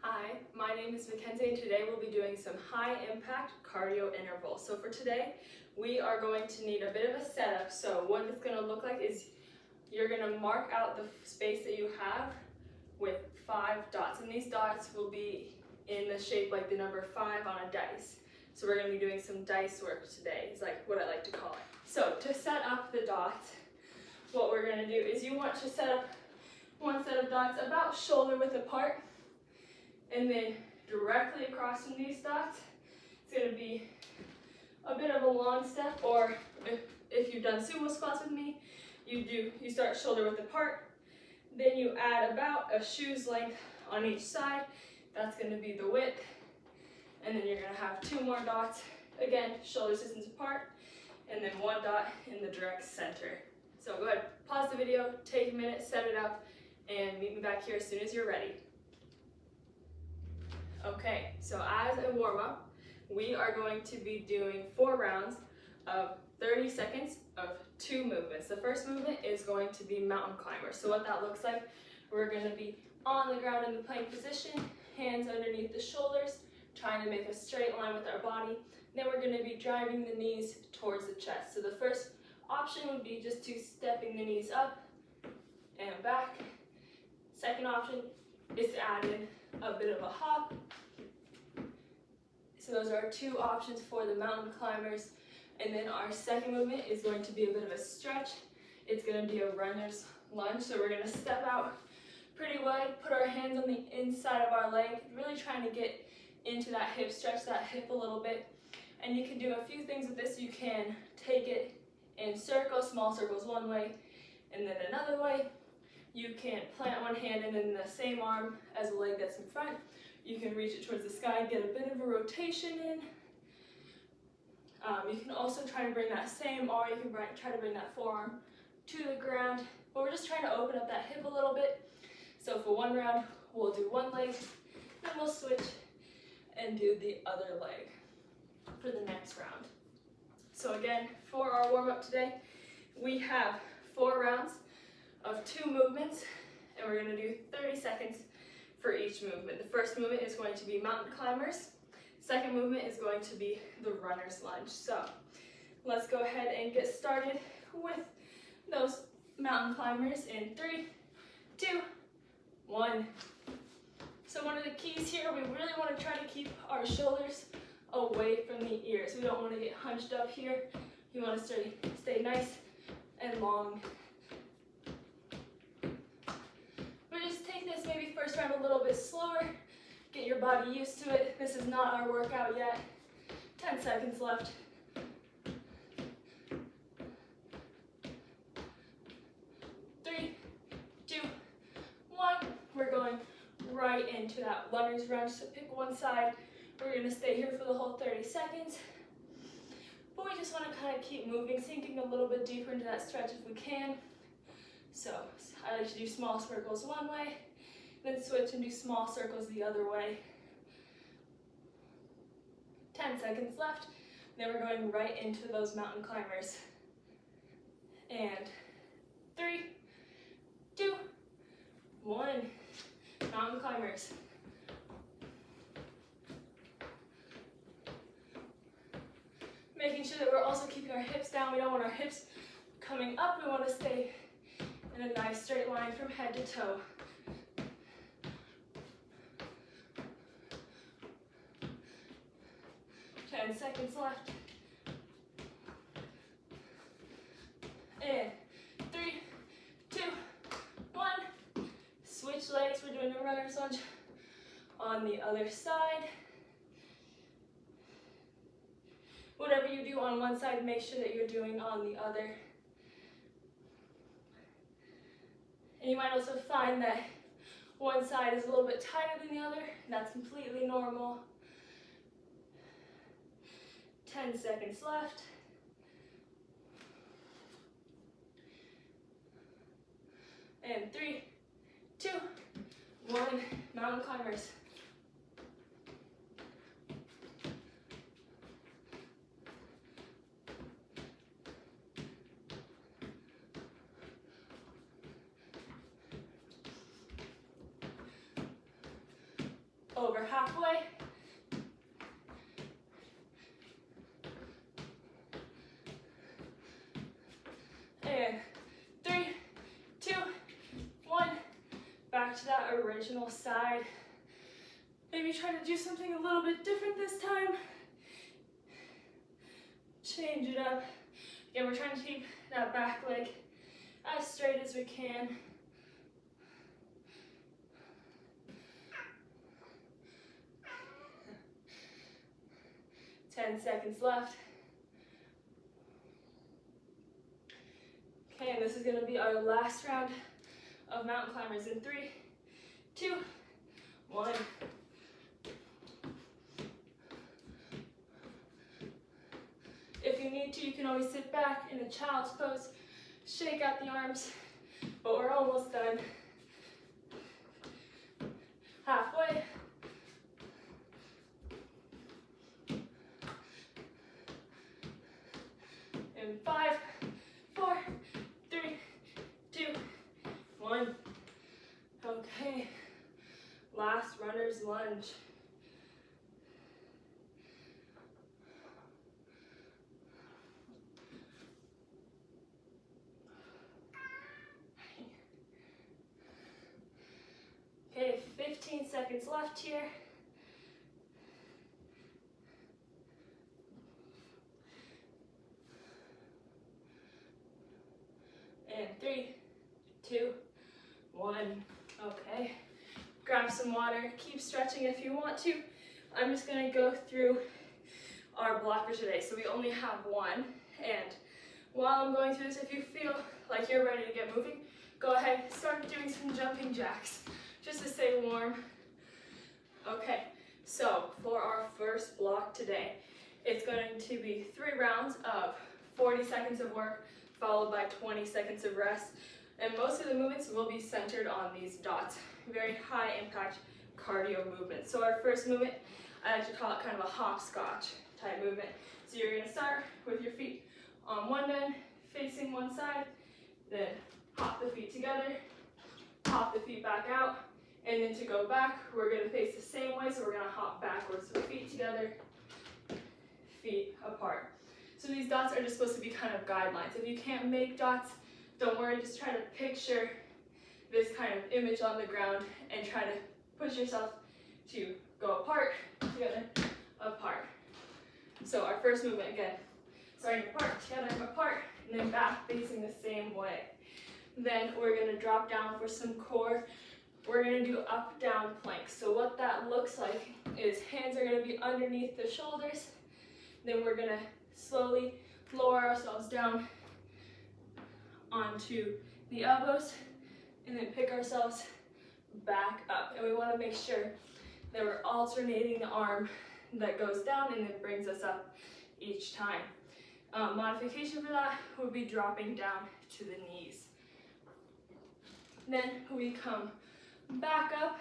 Hi, my name is Mackenzie and today we'll be doing some high impact cardio intervals. So for today, we are going to need a bit of a setup. So what it's going to look like is you're going to mark out the space that you have with 5 dots. And these dots will be in the shape like the number 5 on a dice. So we're going to be doing some dice work today, is like what I like to call it. So to set up the dots, what we're going to do is you want to set up one set of dots about shoulder width apart. And then directly across from these dots, it's going to be a bit of a long step, or if you've done sumo squats with me, you start shoulder width apart, then you add about a shoe's length on each side. That's going to be the width, and then you're going to have 2 more dots, again, shoulder distance apart, and then 1 dot in the direct center. So go ahead, pause the video, take a minute, set it up, and meet me back here as soon as you're ready. Okay, so as a warm-up, we are going to be doing 4 rounds of 30 seconds of 2 movements. The first movement is going to be mountain climber. So what that looks like, we're going to be on the ground in the plank position, hands underneath the shoulders, trying to make a straight line with our body. Then we're going to be driving the knees towards the chest. So the first option would be just to stepping the knees up and back. Second option is to add in a bit of a hop. So those are our 2 options for the mountain climbers. And then our second movement is going to be a bit of a stretch. It's going to be a runner's lunge. So we're going to step out pretty wide, put our hands on the inside of our leg, really trying to get into that hip, stretch that hip a little bit. And you can do a few things with this. You can take it in circles, small circles one way, and then another way. You can plant one hand and then the same arm as the leg that's in front. You can reach it towards the sky, get a bit of a rotation in. You can also try to bring that same arm, you can try to bring that forearm to the ground. But we're just trying to open up that hip a little bit. So for one round, we'll do one leg, then we'll switch and do the other leg for the next round. So again, for our warm-up today, we have 4 rounds of 2 movements, and we're going to do 30 seconds for each movement. The first movement is going to be mountain climbers. Second movement is going to be the runner's lunge. So let's go ahead and get started with those mountain climbers in 3, 2, 1. So one of the keys here, we really want to try to keep our shoulders away from the ears. We don't want to get hunched up here. You want to stay nice and long. Maybe first round a little bit slower, get your body used to it. This is not our workout yet. 10 seconds left. 3, 2, 1. We're going right into that runner's lunge, so pick one side. We're going to stay here for the whole 30 seconds. But we just want to kind of keep moving, sinking a little bit deeper into that stretch if we can. So I like to do small circles one way, then switch and do small circles the other way. 10 seconds left. Then we're going right into those mountain climbers. And 3, 2, 1. Mountain climbers. Making sure that we're also keeping our hips down. We don't want our hips coming up. We want to stay in a nice straight line from head to toe. 10 seconds left. And 3, 2, 1. Switch legs. We're doing a runner's lunge on the other side. Whatever you do on one side, make sure that you're doing on the other. And you might also find that one side is a little bit tighter than the other. That's completely normal. 10 seconds left. And 3, 2, 1. Mountain climbers. over halfway. And 3, 2, 1. Back to that original side. Maybe try to do something a little bit different this time. Change it up. Again, we're trying to keep that back leg as straight as we can. Ten seconds left. Okay, and this is going to be our last round of mountain climbers in 3, 2, 1. If you need to, you can always sit back in a child's pose, shake out the arms, but we're almost done. Halfway. In 5, 4, 3, 2, 1. Okay, last runner's lunge. Okay, 15 seconds left here. And 3, 2, 1. Okay. Grab some water. Keep stretching if you want to. I'm just going to go through our blocker today. So we only have one. And while I'm going through this, if you feel like you're ready to get moving, go ahead, start doing some jumping jacks just to stay warm. Okay, so for our first block today, it's going to be 3 rounds of 40 seconds of work, followed by 20 seconds of rest. And most of the movements will be centered on these dots. Very high impact cardio movements. So our first movement, I like to call it kind of a hopscotch type movement. So you're gonna start with your feet on one end, facing one side, then hop the feet together, hop the feet back out, and then to go back, we're gonna face the same way, so we're gonna hop backwards. So feet together, feet apart. So these dots are just supposed to be kind of guidelines. If you can't make dots, don't worry, just try to picture this kind of image on the ground and try to push yourself to go apart, together, apart. So our first movement again, starting apart, together, apart, and then back facing the same way. Then we're gonna drop down for some core. We're gonna do up, down planks. So what that looks like is hands are gonna be underneath the shoulders. Then we're gonna slowly lower ourselves down onto the elbows and then pick ourselves back up. And we wanna make sure that we're alternating the arm that goes down and then brings us up each time. Modification for that would be dropping down to the knees. Then we come back up,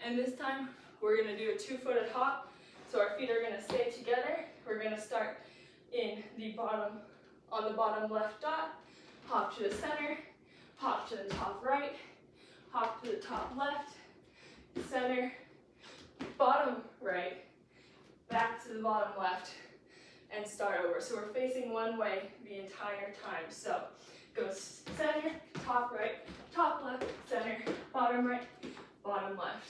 and this time we're gonna do a 2-footed hop. So our feet are gonna stay together. We're gonna start in the bottom, on the bottom left dot, hop to the center, hop to the top right, hop to the top left, center, bottom right, back to the bottom left, and start over. So we're facing one way the entire time. So go center, top right, top left, center, bottom right, bottom left.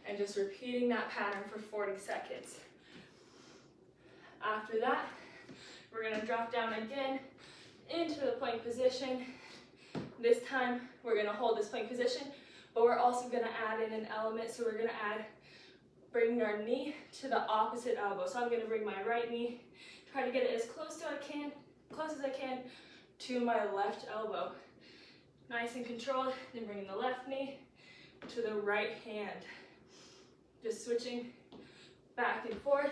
And just repeating that pattern for 40 seconds. After that, we're gonna drop down again into the plank position. This time, we're gonna hold this plank position, but we're also gonna add in an element. So we're gonna bring our knee to the opposite elbow. So I'm gonna bring my right knee, try to get it as close as I can to my left elbow. Nice and controlled, then bringing the left knee to the right hand. Just switching back and forth.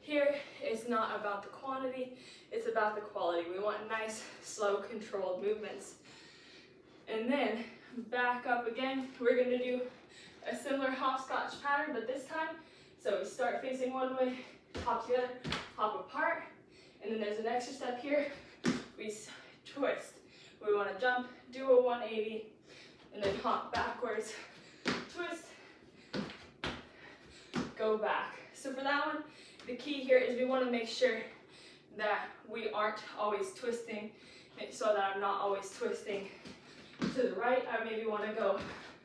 Here, it's not about the quantity, it's about the quality. We want nice, slow, controlled movements. And then back up again. We're gonna do a similar hopscotch pattern, but this time, so we start facing one way, hop together, hop apart, and then there's an extra step here. We twist. We wanna jump, do a 180, and then hop backwards, twist, go back. So for that one, the key here is we want to make sure that we aren't always twisting, so that I'm not always twisting to the right. I maybe want to go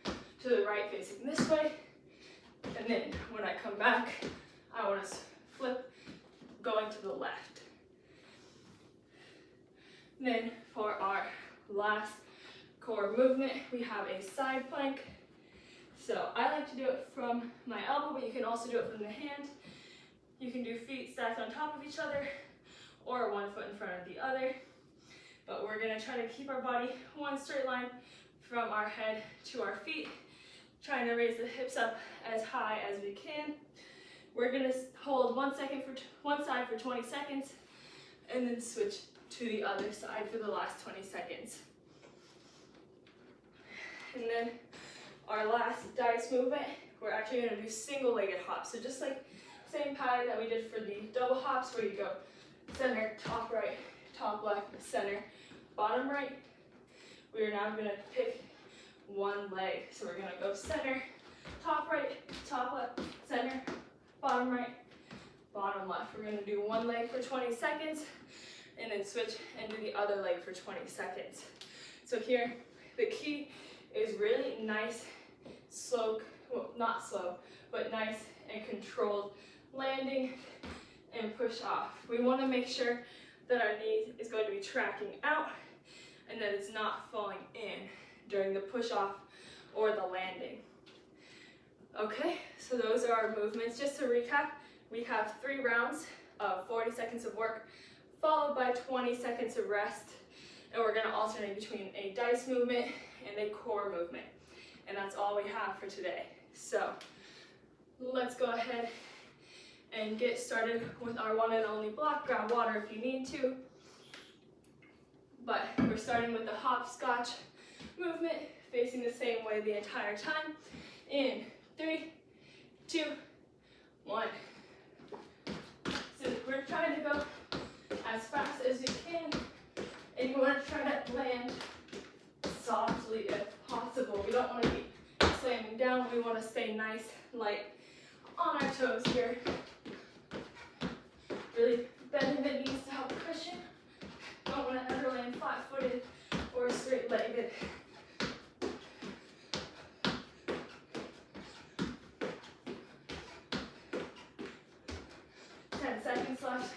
to the right facing this way, and then when I come back, I want to flip going to the left. Then for our last core movement, we have a side plank. So I like to do it from my elbow, but you can also do it from the hand. You can do feet stacked on top of each other or one foot in front of the other. But we're gonna try to keep our body one straight line from our head to our feet, trying to raise the hips up as high as we can. We're gonna hold 1 second for one side for 20 seconds and then switch to the other side for the last 20 seconds. And then our last dice movement, we're actually gonna do single-legged hops. So just like same pattern that we did for the double hops, where you go center, top right, top left, center, bottom right. We are now gonna pick one leg. So we're gonna go center, top right, top left, center, bottom right, bottom left. We're gonna do one leg for 20 seconds and then switch and do the other leg for 20 seconds. So here, the key is really nice, slow, well, not slow, but nice and controlled landing and push off. We want to make sure that our knee is going to be tracking out and that it's not falling in during the push off or the landing. Okay, so those are our movements. Just to recap, we have 3 rounds of 40 seconds of work followed by 20 seconds of rest, and we're going to alternate between a dice movement and a core movement, and that's all we have for today. So let's go ahead and get started with our one and only block. Grab water if you need to. But we're starting with the hopscotch movement, facing the same way the entire time. In 3, 2, 1. So we're trying to go as fast as you can, and you want to try to land softly if possible. We don't want to be slamming down. We want to stay nice, light on our toes here. Really bending the knees to help cushion. Don't want to ever land flat-footed or straight-legged. 10 seconds left.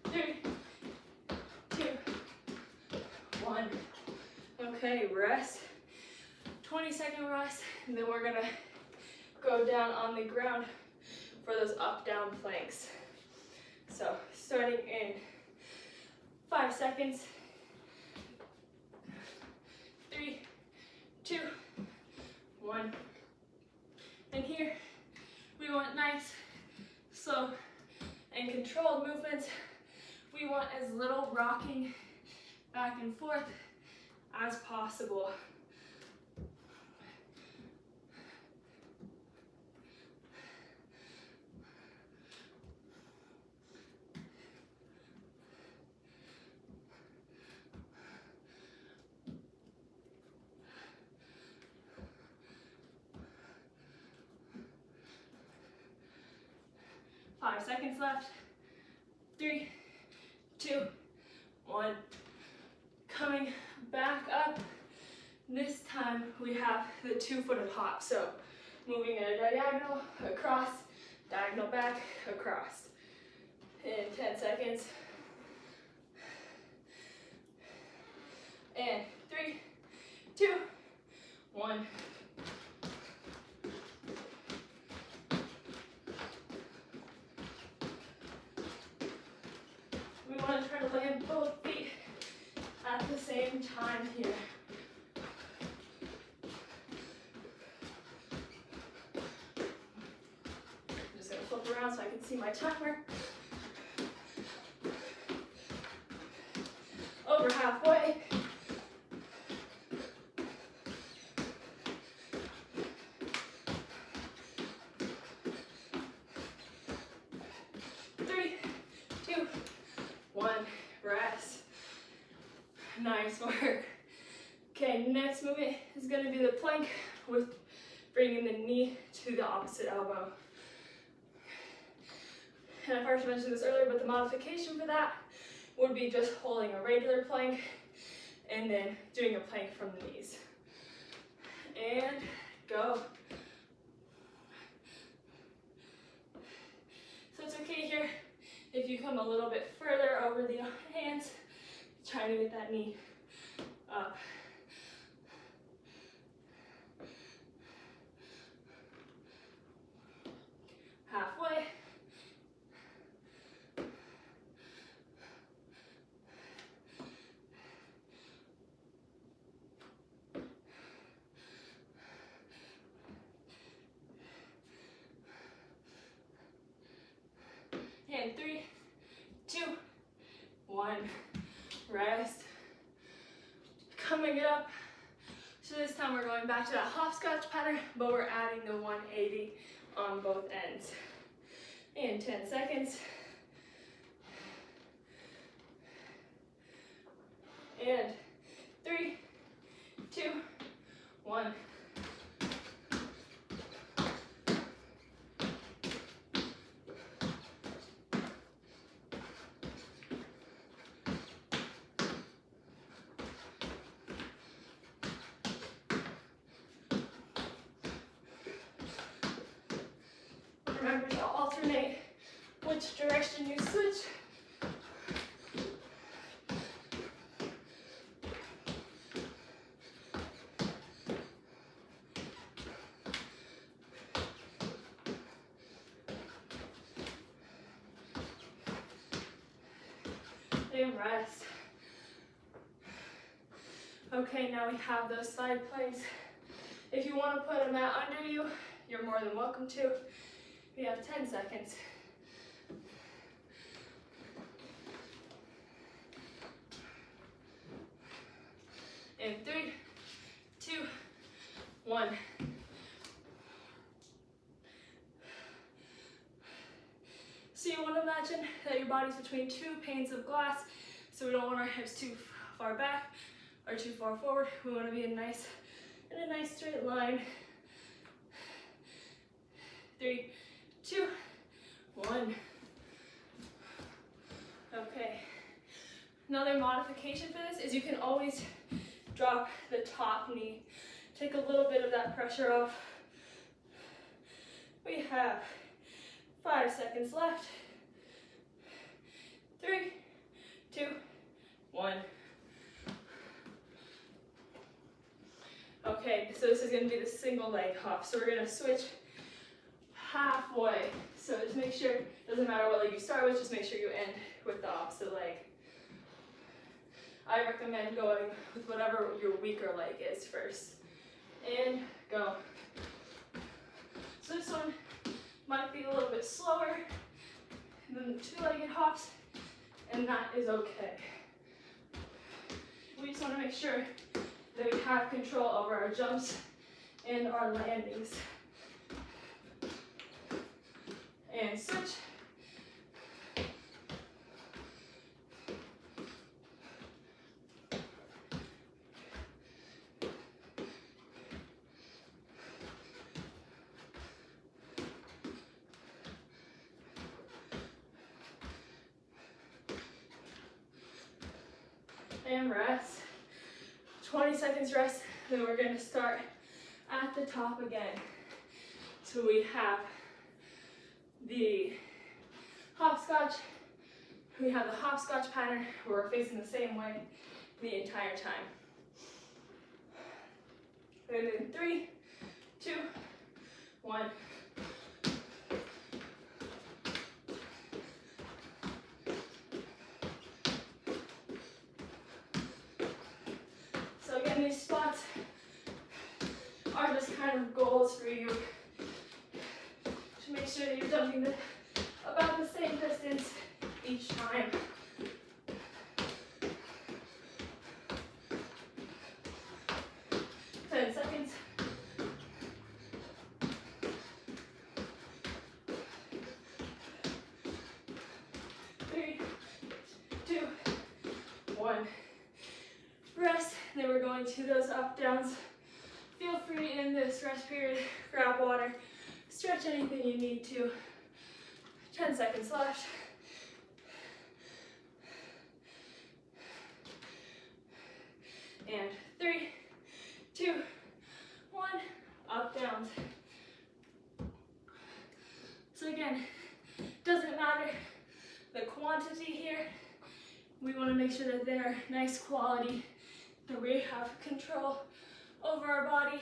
3, 2, 1. Okay, rest. 20-second rest, and then we're gonna go down on the ground for those up-down planks. So starting in 5 seconds. 3, 2, 1. And here we want nice, slow, and controlled movements. We want as little rocking back and forth as possible. Five seconds left. 3, 2, 1. Coming back up. This time we have the 2-footed hop. So moving in a diagonal, across, diagonal back, across. In 10 seconds. And 3, 2, 1. We want to try to land both feet at the same time here. I'm just going to flip around so I can see my timer. Over halfway. Rest. Nice work. Okay, next movement is going to be the plank with bringing the knee to the opposite elbow. And I first mentioned this earlier, but the modification for that would be just holding a regular plank and then doing a plank from the knees. And go. So it's okay here if you come a little bit further over the hands, trying to get that knee up. Halfway. And 3, 2, 1. Rest. Coming it up. So this time we're going back to that hopscotch pattern, but we're adding the 180 on both ends. In 10 seconds. And 3, 2, 1. Remember to alternate which direction you switch. And rest. Okay, now we have those side planks. If you want to put a mat under you, you're more than welcome to. We have 10 seconds. In 3, 2, 1. So you want to imagine that your body's between 2 panes of glass, so we don't want our hips too far back or too far forward. We want to be in a nice straight line. 3, 2, 1. Okay. Another modification for this is you can always drop the top knee. Take a little bit of that pressure off. We have 5 seconds left. 3, 2, 1. Okay, so this is going to be the single leg hop. So we're going to switch halfway. So just make sure, doesn't matter what leg you start with, just make sure you end with the opposite leg. I recommend going with whatever your weaker leg is first. And go. So this one might be a little bit slower than the 2-legged hops, and that is okay. We just want to make sure that we have control over our jumps and our landings. And switch. And rest. 20 seconds rest, then we're going to start at the top again. So we have the hopscotch. We have the hopscotch pattern where we're facing the same way the entire time. And in 3, 2, 1. So again, these spots are just kind of goals for you to make sure that you're jumping about the same distance each time. Seconds. 3, 2, 1. Rest. rest. Then we're going to those up downs. Feel free in this rest period, grab water, stretch anything you need to. 10 seconds left. And 3, 2, 1, up downs. So again, doesn't matter the quantity here. We want to make sure that they're nice quality, that we have control over our body.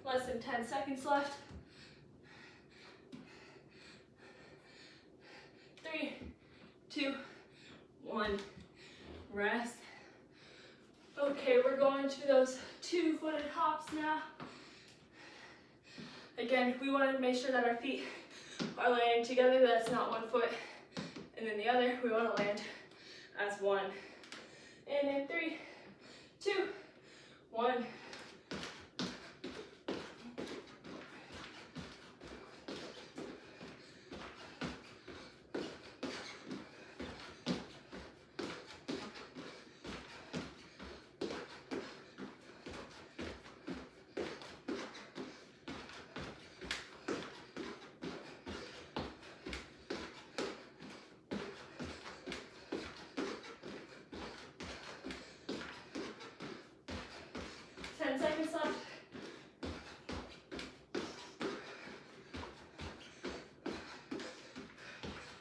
Less than 10 seconds left. 3, 2, 1, rest. Okay, we're going to those two-footed hops now. Again, we want to make sure that our feet are laying together, that's not one foot and then the other. We want to land as one. And in 3, 2, 1. Seconds left.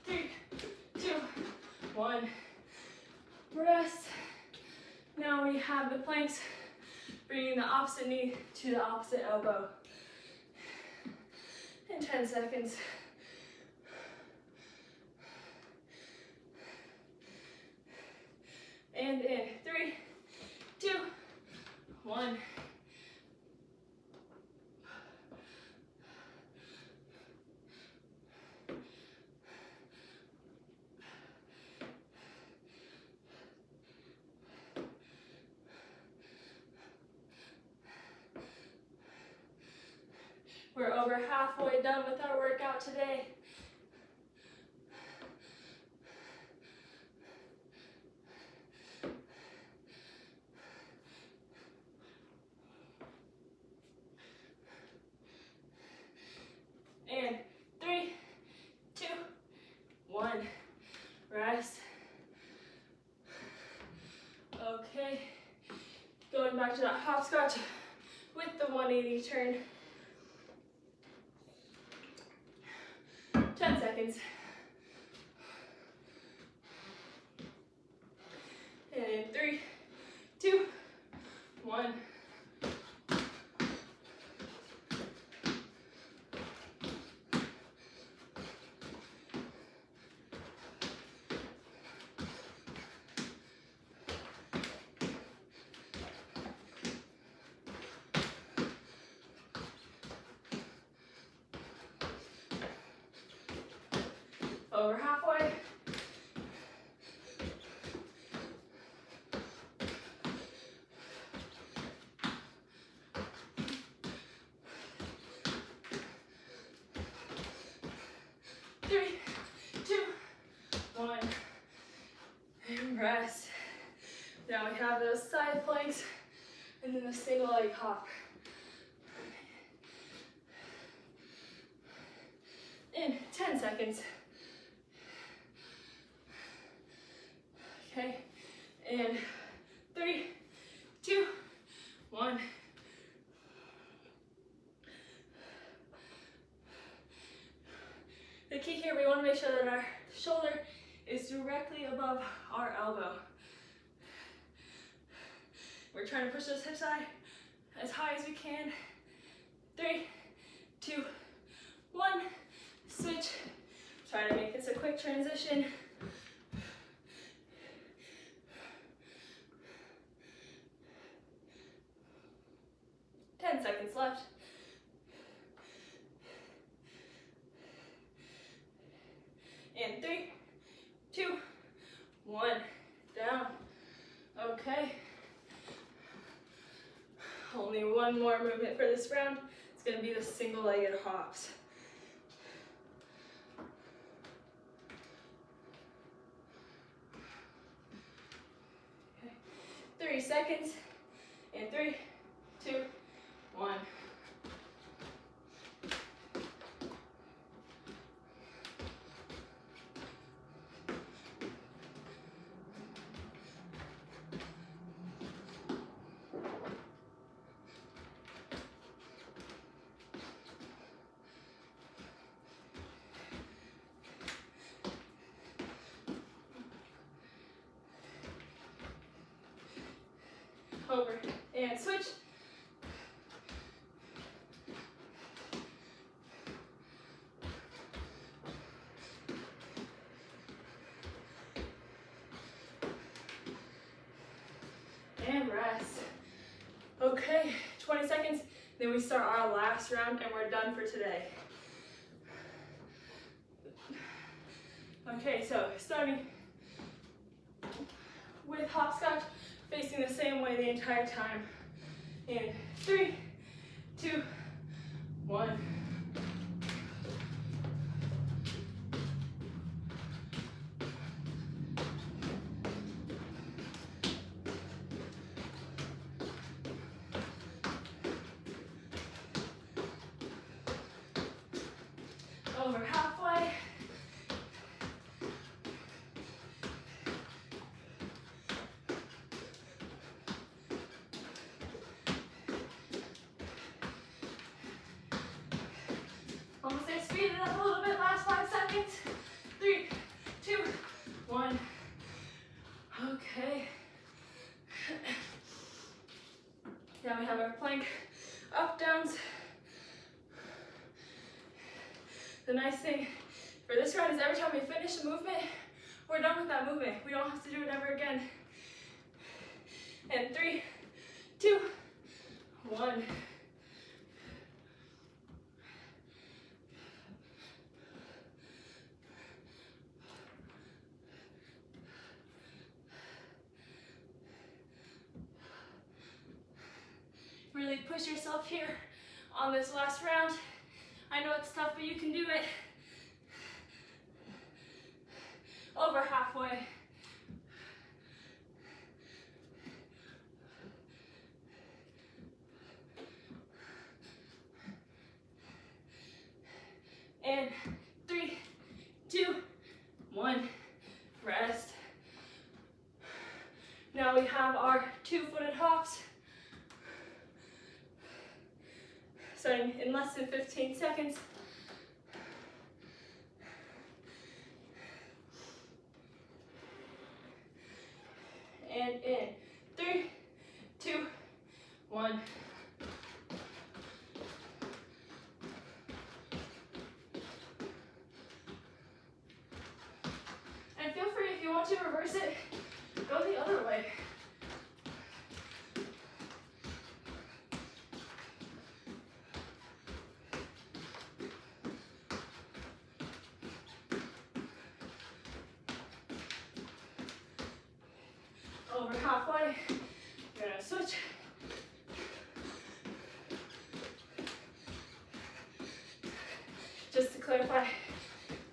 3, 2, 1. Rest. Now we have the planks, bringing the opposite knee to the opposite elbow. In 10 seconds. And in 3, 2, 1. We're over halfway done with our workout today. And 3, 2, 1, rest. Okay, going back to that hopscotch with the 180 turn. 10 seconds. And in 3, 2, 1. Over halfway. Three, 2, 1, and rest. Now we have those side planks and then the single leg hop. In 10 seconds. Okay, and 3, 2, 1. The key here, we want to make sure that our shoulder is directly above our elbow. We're trying to push those hips as high as we can. 3, 2, 1. Switch. Try to make this a quick transition. Seconds left. And 3, 2, 1, down. Okay. Only one more movement for this round. It's going to be the single-legged hops. Okay. 30 seconds. In 3, 2, 1. Over and switch. And rest. Okay, 20 seconds, then we start our last round and we're done for today. Okay, so starting with hopscotch, facing the same way the entire time. In 3, 2, 1. Over halfway. Almost there, speed it up a little bit, last 5 seconds. 3, 2, 1. Okay. Now we have our plank up, downs. The nice thing for this round is every time we finish a movement, we're done with that movement. We don't have to do it ever again. And 3, 2, 1. Really push yourself here on this last round. I know it's tough, but you can do it. Over halfway. And 3, 2, 1. Rest. Now we have our 2-footed hops. Starting in less than 15 seconds. And in 3, 2, 1. And feel free, if you want to reverse it, go the other way. Over halfway, you're gonna switch. Just to clarify,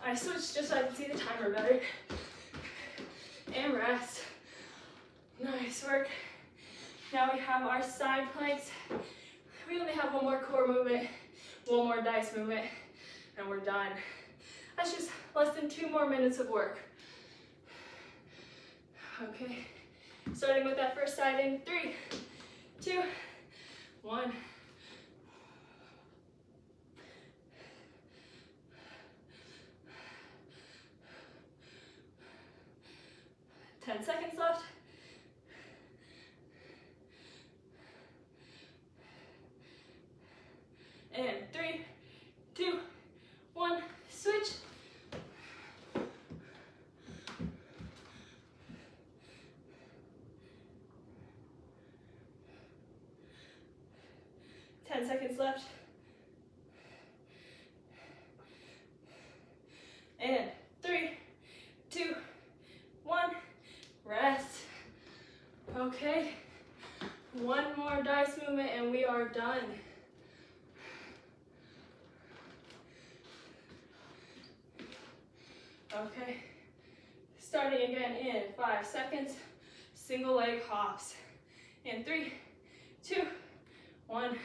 I switched just so I can see the timer better. And rest. Nice work. Now we have our side planks. We only have one more core movement, one more dice movement, and we're done. That's just less than 2 more minutes of work. Okay. Starting with that first side in 3, 2, 1. Ten seconds left. And 3, 2, 1. Switch. Seconds left. And 3, 2, 1. Rest. Okay, one more dice movement and we are done. Okay, starting again in 5 seconds, single leg hops. In 3, 2, 1.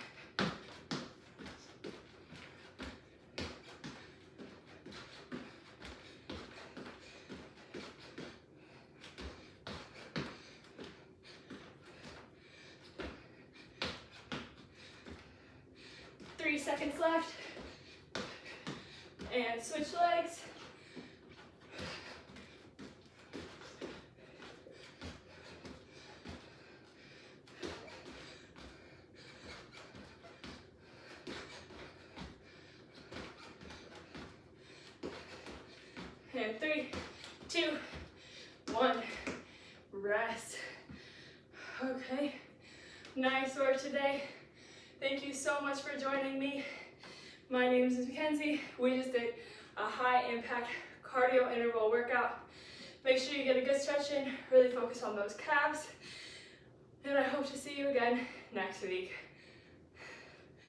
Three seconds left. And switch legs. And 3, 2, 1. Rest. Okay. Nice work today. Thank you so much for joining me. My name is Mackenzie. We just did a high impact cardio interval workout. Make sure you get a good stretch in, really focus on those calves. And I hope to see you again next week.